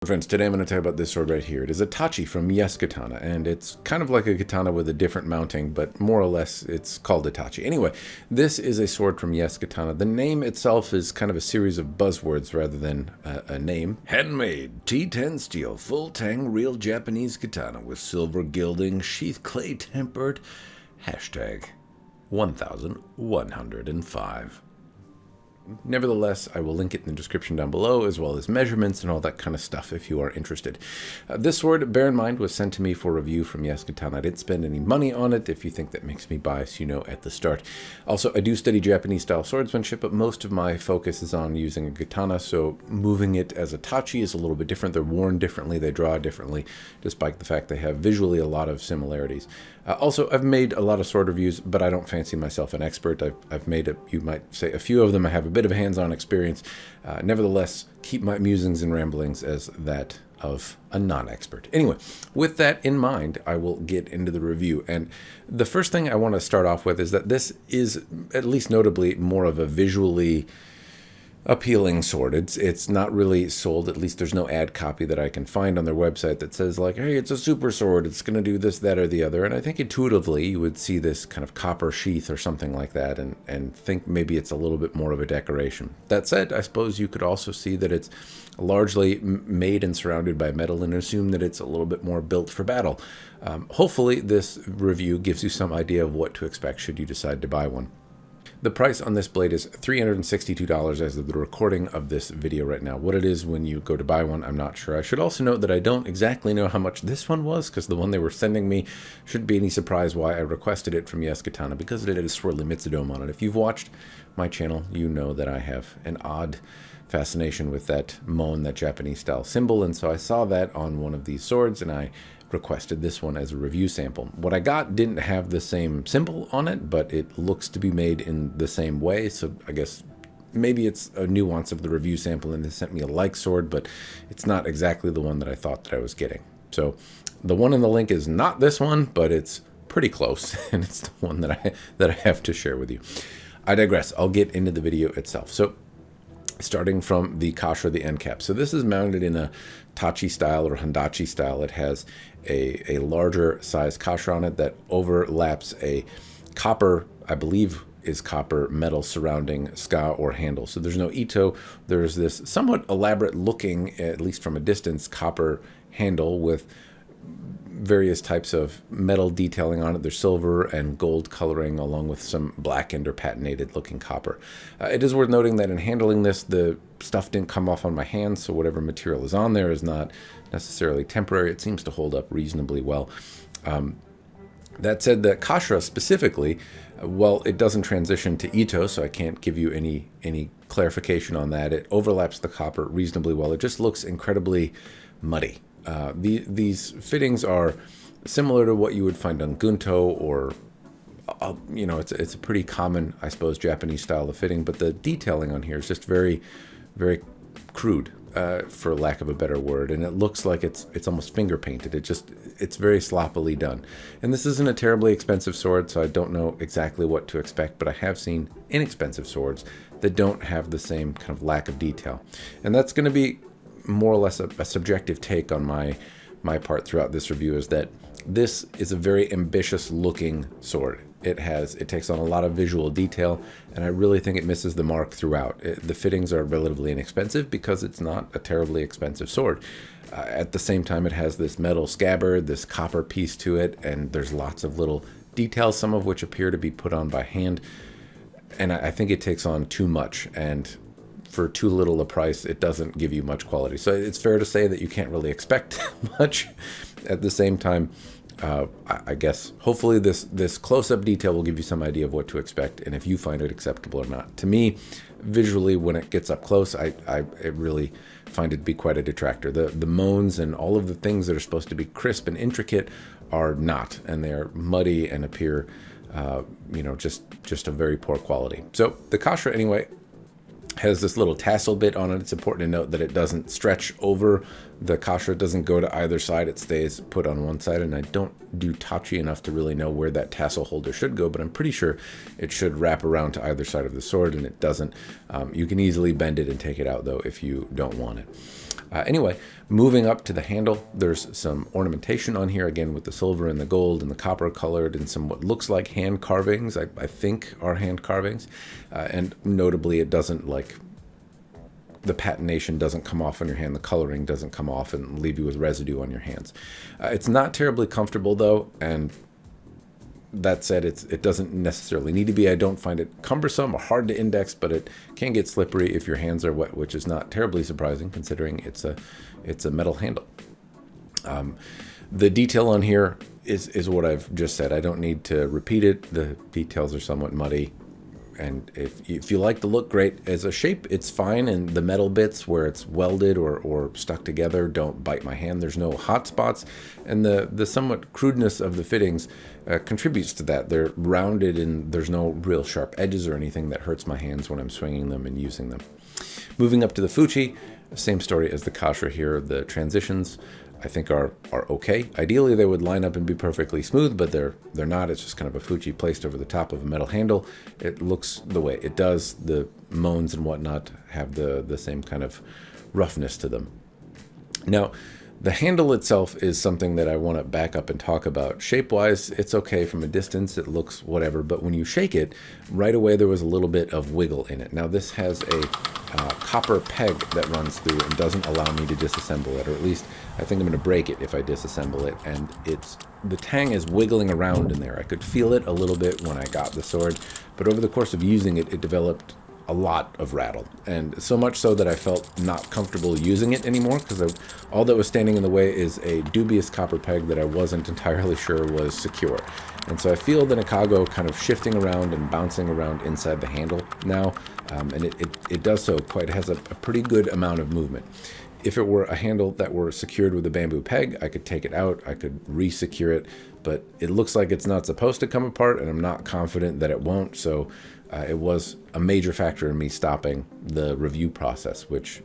friends, today I'm going to tell you about this sword right here. It is a Tachi from YesKatana, and it's kind of like a katana with a different mounting, but more or less it's called a Tachi. Anyway, this is a sword from YesKatana. The name itself is kind of a series of buzzwords rather than a name. Handmade, T10 steel, full tang, real Japanese katana with silver gilding, sheath clay tempered, hashtag 1105. Nevertheless, I will link it in the description down below, as well as measurements and all that kind of stuff if you are interested. This sword, bear in mind, was sent to me for review from YesKatana. I didn't spend any money on it. If you think that makes me biased, you know at the start. Also, I do study Japanese-style swordsmanship, but most of my focus is on using a katana, so moving it as a Tachi is a little bit different. They're worn differently, they draw differently, despite the fact they have visually a lot of similarities. Also, I've made a lot of sword reviews, but I don't fancy myself an expert. I've made, you might say, a few of them. I have a bit of hands-on experience. Nevertheless, keep my musings and ramblings as that of a non-expert. Anyway, with that in mind, I will get into the review. And the first thing I want to start off with is that this is, at least notably, more of a visually appealing sword. It's not really sold, at least there's no ad copy that I can find on their website that says like, hey, it's a super sword, it's going to do this, that, or the other. And I think intuitively you would see this kind of copper sheath or something like that and think maybe it's a little bit more of a decoration. That said, I suppose you could also see that it's largely made and surrounded by metal and assume that it's a little bit more built for battle. Hopefully this review gives you some idea of what to expect should you decide to buy one. The price on this blade is $362 as of the recording of this video right now. What it is when you go to buy one, I'm not sure. I should also note that I don't exactly know how much this one was, because the one they were sending me shouldn't be any surprise why I requested it from YesKatana, because it had a swirly Mitsudome on it. If you've watched my channel, you know that I have an odd fascination with that mon, that Japanese style symbol, and so I saw that on one of these swords and I requested this one as a review sample. What I got didn't have the same symbol on it, but it looks to be made in the same way, so I guess maybe it's a nuance of the review sample and they sent me a like sword, but it's not exactly the one that I thought that I was getting. So the one in the link is not this one, but it's pretty close, and it's the one that I have to share with you. I digress. I'll get into the video itself. So starting from the kasha, the end cap. So this is mounted in a Tachi style or Handachi style. It has a larger size kasha on it that overlaps a copper, I believe is copper metal surrounding ska or handle. So there's no ito. There's this somewhat elaborate looking, at least from a distance, copper handle with various types of metal detailing on it. There's silver and gold coloring along with some blackened or patinated looking copper. It is worth noting that in handling this, the stuff didn't come off on my hands, so whatever material is on there is not necessarily temporary. It seems to hold up reasonably well. That said, the kasha specifically, well, it doesn't transition to ito, so I can't give you any clarification on that. It overlaps the copper reasonably well. It just looks incredibly muddy. These fittings are similar to what you would find on gunto, or you know, it's a pretty common, I suppose, Japanese style of fitting, but the detailing on here is just very, very crude, for lack of a better word, and it looks like it's almost finger painted. It's very sloppily done. And this isn't a terribly expensive sword, so I don't know exactly what to expect, but I have seen inexpensive swords that don't have the same kind of lack of detail, and that's going to be more or less a subjective take on my part throughout this review, is that this is a very ambitious looking sword. It takes on a lot of visual detail, and I really think it misses the mark throughout. The fittings are relatively inexpensive because it's not a terribly expensive sword. At the same time, it has this metal scabbard, this copper piece to it, and there's lots of little details, some of which appear to be put on by hand, and I think it takes on too much, and for too little a price, it doesn't give you much quality. So it's fair to say that you can't really expect much. At the same time, I guess hopefully this close-up detail will give you some idea of what to expect and if you find it acceptable or not. To me, visually, when it gets up close, I really find it to be quite a detractor. The moans and all of the things that are supposed to be crisp and intricate are not, and they're muddy and appear, you know, just a very poor quality. So the kasha, anyway, has this little tassel bit on it. It's important to note that it doesn't stretch over the kasha. It doesn't go to either side. It stays put on one side, and I don't do Tachi enough to really know where that tassel holder should go, but I'm pretty sure it should wrap around to either side of the sword, and it doesn't. You can easily bend it and take it out, though, if you don't want it. Anyway, moving up to the handle, there's some ornamentation on here, again with the silver and the gold and the copper colored, and some what looks like hand carvings, I think are hand carvings. And notably, it doesn't, like, the patination doesn't come off on your hand, the coloring doesn't come off and leave you with residue on your hands. It's not terribly comfortable though, and that said, it doesn't necessarily need to be. I don't find it cumbersome or hard to index, but it can get slippery if your hands are wet, which is not terribly surprising considering it's a metal handle. The detail on here is what I've just said. I don't need to repeat it. The details are somewhat muddy. And if you like the look, great. As a shape, it's fine. And the metal bits where it's welded or stuck together don't bite my hand. There's no hot spots. And the somewhat crudeness of the fittings contributes to that. They're rounded and there's no real sharp edges or anything that hurts my hands when I'm swinging them and using them. Moving up to the Fuchi, same story as the Kashra here. The transitions, I think, are okay. Ideally, they would line up and be perfectly smooth, but they're not. It's just kind of a Fuchi placed over the top of a metal handle. It looks the way it does. The moans and whatnot have the same kind of roughness to them. Now, the handle itself is something that I want to back up and talk about. Shape-wise, it's okay from a distance. It looks whatever, but when you shake it, right away there was a little bit of wiggle in it. Now, this has a copper peg that runs through and doesn't allow me to disassemble it, or at least I think I'm going to break it if I disassemble it, and the tang is wiggling around in there. I could feel it a little bit when I got the sword, but over the course of using it, it developed a lot of rattle, and so much so that I felt not comfortable using it anymore, because all that was standing in the way is a dubious copper peg that I wasn't entirely sure was secure. And so I feel the Nakago kind of shifting around and bouncing around inside the handle now, and it does so quite, it has a pretty good amount of movement. If it were a handle that were secured with a bamboo peg, I could take it out, I could re-secure it, but it looks like it's not supposed to come apart, and I'm not confident that it won't, so it was a major factor in me stopping the review process, which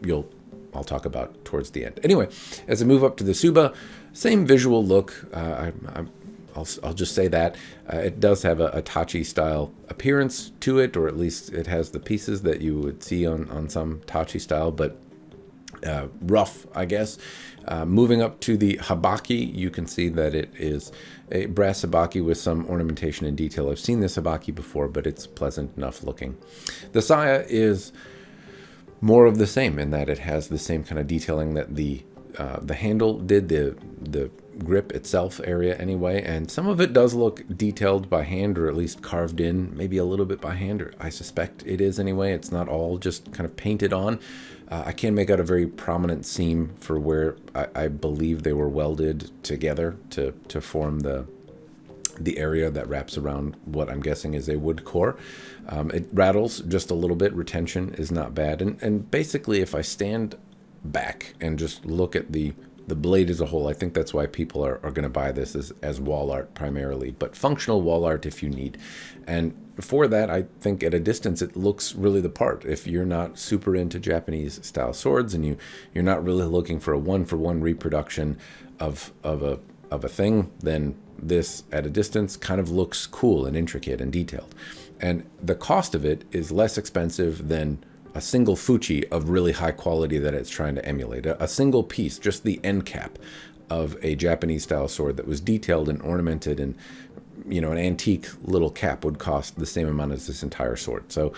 I'll talk about towards the end. Anyway, as I move up to the Tsuba, same visual look. I'll just say that it does have a Tachi style appearance to it, or at least it has the pieces that you would see on some Tachi style, but rough, I guess. Moving up to the habaki, you can see that it is a brass habaki with some ornamentation and detail. I've seen this habaki before, but it's pleasant enough looking. The saya is more of the same in that it has the same kind of detailing that the handle did, the grip itself area anyway, and some of it does look detailed by hand, or at least carved in, maybe a little bit by hand, or I suspect it is anyway. It's not all just kind of painted on. I can make out a very prominent seam for where I believe they were welded together to form the area that wraps around what I'm guessing is a wood core. It rattles just a little bit. Retention is not bad. And basically, if I stand back and just look at the blade as a whole, I think that's why people are going to buy this as wall art primarily, but functional wall art if you need. And for that, I think at a distance, it looks really the part. If you're not super into Japanese style swords and you're not really looking for a one-for-one reproduction of a thing, then this at a distance kind of looks cool and intricate and detailed. And the cost of it is less expensive than a single fuchi of really high quality that it's trying to emulate. A single piece, just the end cap of a Japanese style sword that was detailed and ornamented, and an antique little cap would cost the same amount as this entire sword. So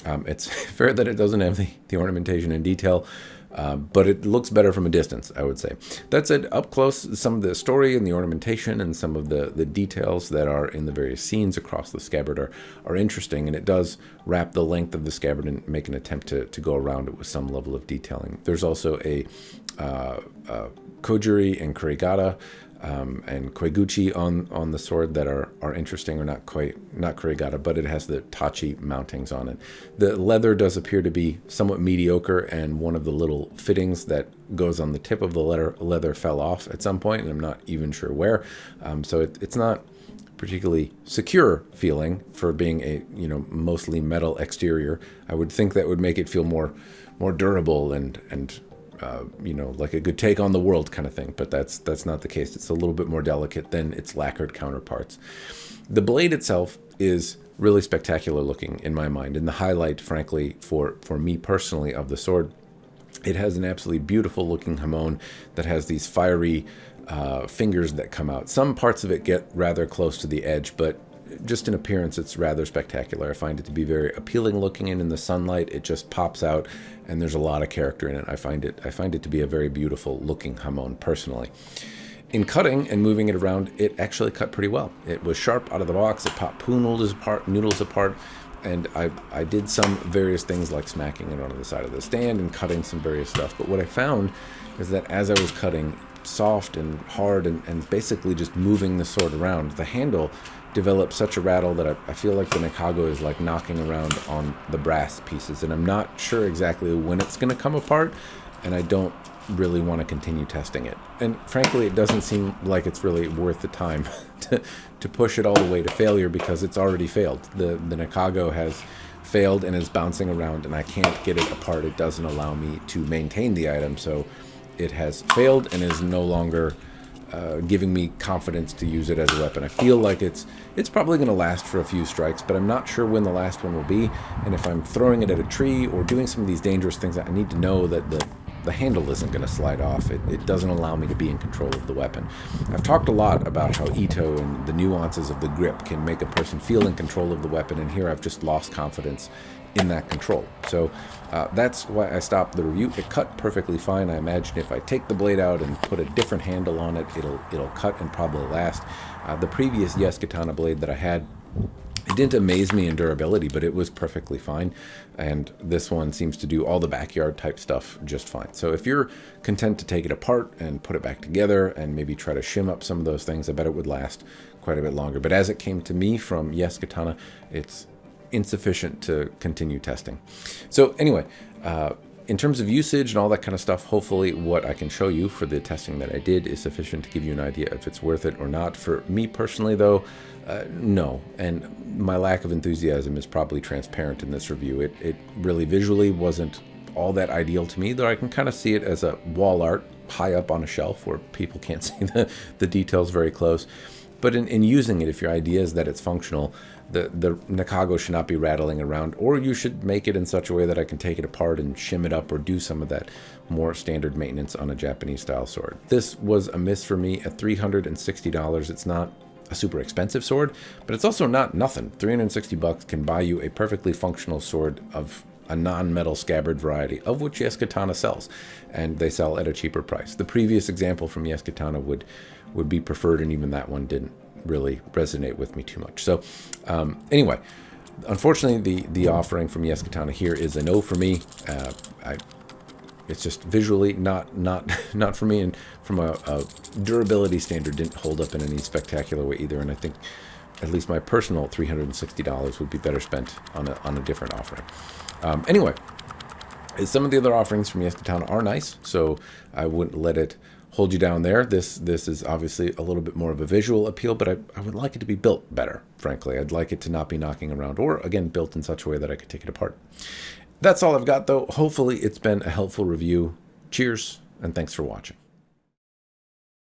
it's fair that it doesn't have the ornamentation and detail, but it looks better from a distance, I would say. That said, up close, some of the story and the ornamentation and some of the details that are in the various scenes across the scabbard are interesting, and it does wrap the length of the scabbard and make an attempt to go around it with some level of detailing. There's also a kojiri and kurigata and koiguchi on the sword that are interesting, or not kurigata, but it has the tachi mountings on it. The leather does appear to be somewhat mediocre, and one of the little fittings that goes on the tip of the leather fell off at some point, and I'm not even sure where. So it's not particularly secure feeling for being a mostly metal exterior. I would think that would make it feel more durable and like a good take on the world kind of thing, but that's not the case. It's a little bit more delicate than its lacquered counterparts. The blade itself is really spectacular looking in my mind, and the highlight, frankly, for me personally of the sword. It has an absolutely beautiful looking hamon that has these fiery fingers that come out. Some parts of it get rather close to the edge, but just in appearance, it's rather spectacular. I find it to be very appealing looking, and in the sunlight, it just pops out, and there's a lot of character in it. I find it to be a very beautiful looking hamon personally. In cutting and moving it around, it actually cut pretty well. It was sharp out of the box. It popped poo noodles apart, and I did some various things like smacking it onto the side of the stand and cutting some various stuff. But what I found is that as I was cutting soft and hard and basically just moving the sword around, the handle developed such a rattle that I feel like the Nakago is like knocking around on the brass pieces, and I'm not sure exactly when it's going to come apart, and I don't really want to continue testing it. And frankly, it doesn't seem like it's really worth the time to push it all the way to failure, because it's already failed. The Nakago has failed and is bouncing around, and I can't get it apart. It doesn't allow me to maintain the item, so it has failed and is no longer giving me confidence to use it as a weapon. I feel like it's probably going to last for a few strikes, but I'm not sure when the last one will be. And if I'm throwing it at a tree or doing some of these dangerous things, I need to know that the handle isn't going to slide off. It doesn't allow me to be in control of the weapon. I've talked a lot about how Ito and the nuances of the grip can make a person feel in control of the weapon, and here I've just lost confidence in that control. So that's why I stopped the review. It cut perfectly fine. I imagine if I take the blade out and put a different handle on it, it'll cut and probably last. The previous YesKatana blade that I had, it didn't amaze me in durability, but it was perfectly fine. And this one seems to do all the backyard type stuff just fine. So if you're content to take it apart and put it back together and maybe try to shim up some of those things, I bet it would last quite a bit longer. But as it came to me from YesKatana, it's insufficient to continue testing. So anyway, in terms of usage and all that kind of stuff, hopefully what I can show you for the testing that I did is sufficient to give you an idea if it's worth it or not. For me personally, though, no. And my lack of enthusiasm is probably transparent in this review. It really visually wasn't all that ideal to me, though I can kind of see it as a wall art high up on a shelf where people can't see the details very close. But in using it, if your idea is that it's functional, the Nakago should not be rattling around, or you should make it in such a way that I can take it apart and shim it up or do some of that more standard maintenance on a Japanese style sword. This was a miss for me at $360. It's not a super expensive sword, but it's also not nothing. $360 can buy you a perfectly functional sword of a non-metal scabbard variety, of which YesKatana sells, and they sell at a cheaper price. The previous example from YesKatana would be preferred, and even that one didn't really resonate with me too much. So anyway, unfortunately, the offering from YesKatana here is a no for me. It's just visually not for me, and from a durability standard, didn't hold up in any spectacular way either. And I think at least my personal $360 would be better spent on a different offering. Anyway, some of the other offerings from YesKatana are nice, so I wouldn't let it hold you down there. This is obviously a little bit more of a visual appeal, but I would like it to be built better, frankly. I'd like it to not be knocking around, or again, built in such a way that I could take it apart. That's all I've got, though. Hopefully it's been a helpful review. Cheers, and thanks for watching.